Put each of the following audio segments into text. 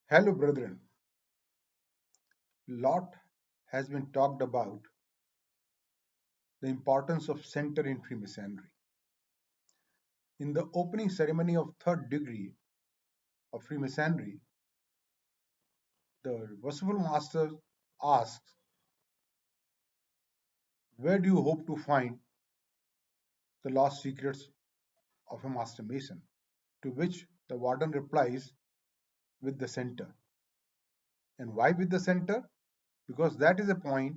Hello, brethren. Lot has been talked about the importance of center in Freemasonry. In the opening ceremony of third degree of Freemasonry, the Worshipful Master asks, where do you hope to find the lost secrets of a Master Mason? To which the Warden replies, with the center. And why with the center? Because that is a point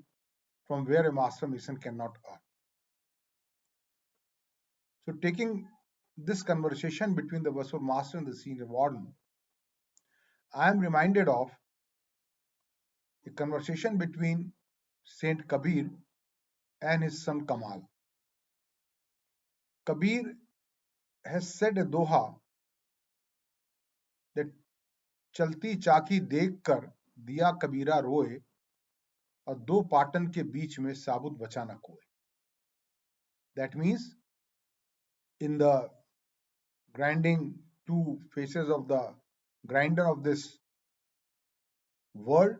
from where a Master Mason cannot earn. So, taking this conversation between the Worshipful Master and the Senior Warden, I am reminded of a conversation between Saint Kabir and his son Kamal. Kabir has said a doha that चलती चाकी देखकर दिया कबीरा रोए और दो पाटन के बीच में साबुत बचा न कोई. That means in the grinding two faces of the grinder of this world,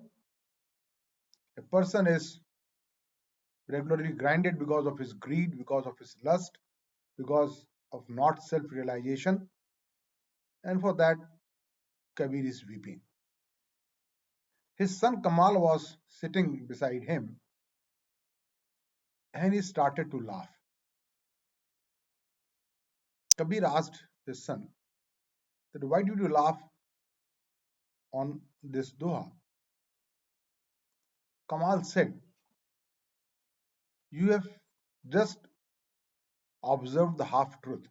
a person is regularly grinded because of his greed, because of his lust, because of not self-realization, and for that Kabir is weeping. His son Kamal was sitting beside him and he started to laugh. Kabir asked his son that why did you laugh on this doha? Kamal said, you have just observed the half truth.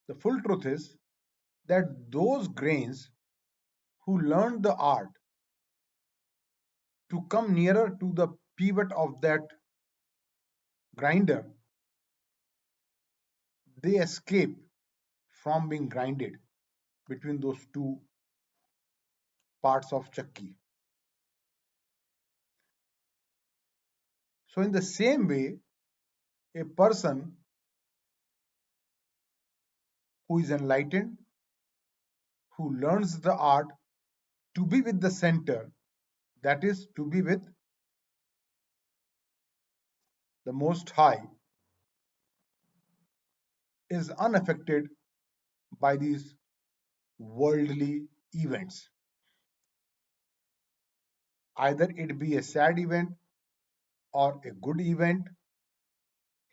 The full truth is that those grains who learned the art to come nearer to the pivot of that grinder, they escape from being grinded between those two parts of chakki. So in the same way, a person who is enlightened, who learns the art to be with the center, that is, to be with the Most High, is unaffected by these worldly events. Either it be a sad event or a good event,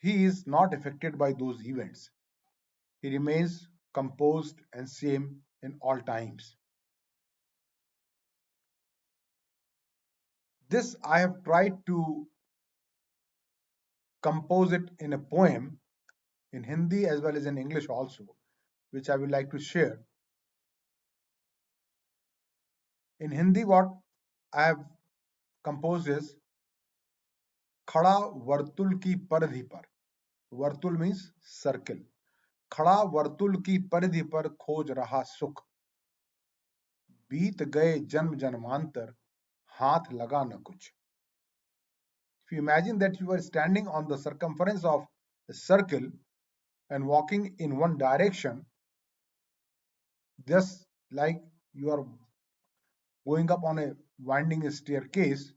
he is not affected by those events. He remains composed and same in all times. This I have tried to compose it in a poem in Hindi as well as in English also, which I would like to share. In Hindi, what I have composed is खड़ा वर्तुल की परिधि पर. Vartul means circle. खड़ा वर्तुल की परिधि पर खोज रहा सुख, बीत गए जन्म जन्मांतर, हाथ लगा न कुछ. If you imagine that you are standing on the circumference of a circle and walking in one direction, just like you are going up on a winding staircase,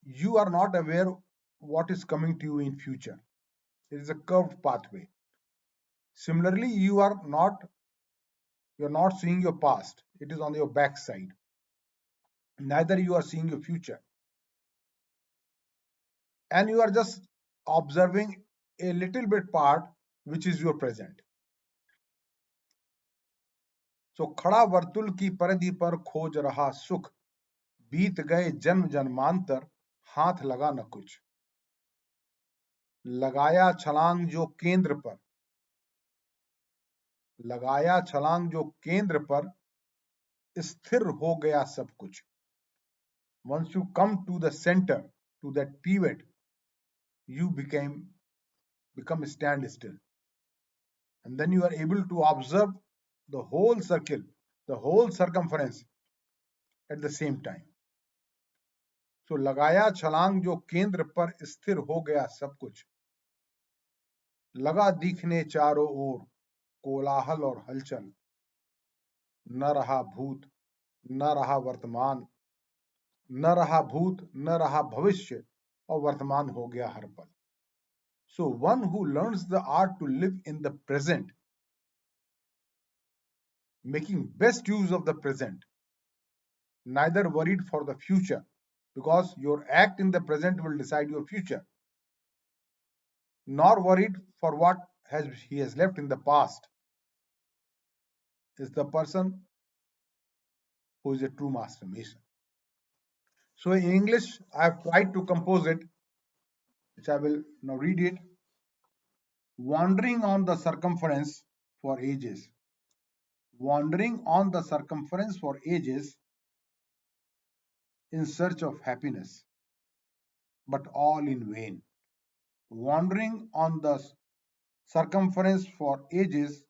you are not aware what is coming to you in future. It is a curved pathway. Similarly, you're not seeing your past. It is on your backside. Neither you are seeing your future. And you are just observing a little bit part which is your present. So खड़ा वर्तुल की परिधि पर खोज रहा सुख, बीत गए जन्म जन्मांतर, हाथ लगा न कुछ. लगाया छलांग जो केंद्र पर, लगाया छलांग जो केंद्र पर, स्थिर हो गया सब कुछ. Once you come to the center, to that pivot, you become stand still, and then you are able to observe the whole circle, the whole circumference at the same time. So लगाया छलांग जो केंद्र पर, स्थिर हो गया सब कुछ. लगा दिखने चारों ओर, कोलाहल और हलचल, न रहा भूत, न रहा वर्तमान, न रहा भूत, न रहा भविष्य, और वर्तमान हो गया हर पल. So one who learns the art to live in the present, making best use of the present, neither worried for the future, because your act in the present will decide your future, nor worried for what he has left in the past, is the person who is a true master mason. So in English, I have tried to compose it, which I will now read it. Wandering on the circumference for ages. Wandering on the circumference for ages in search of happiness, but all in vain. Wandering on the circumference for ages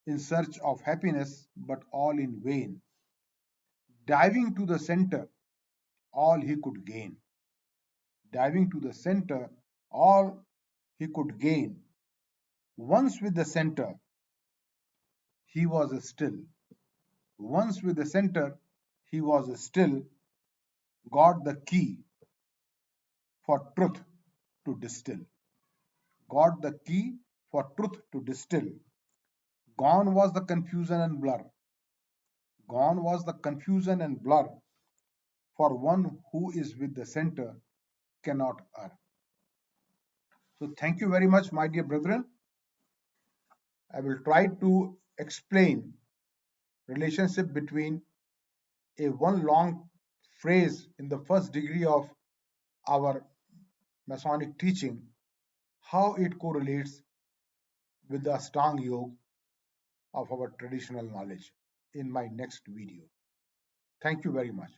in search of happiness, but all in vain. Diving to the center, all he could gain. Diving to the center, all he could gain. Once with the center, he was still. Once with the center, he was still, got the key for truth to distill. Got the key for truth to distill. Gone was the confusion and blur. Gone was the confusion and blur, for one who is with the center cannot err. So thank you very much, my dear brethren. I will try to explain relationship between a one long phrase in the first degree of our Masonic teaching, how it correlates with the Ashtanga Yoga of our traditional knowledge in my next video. Thank you very much.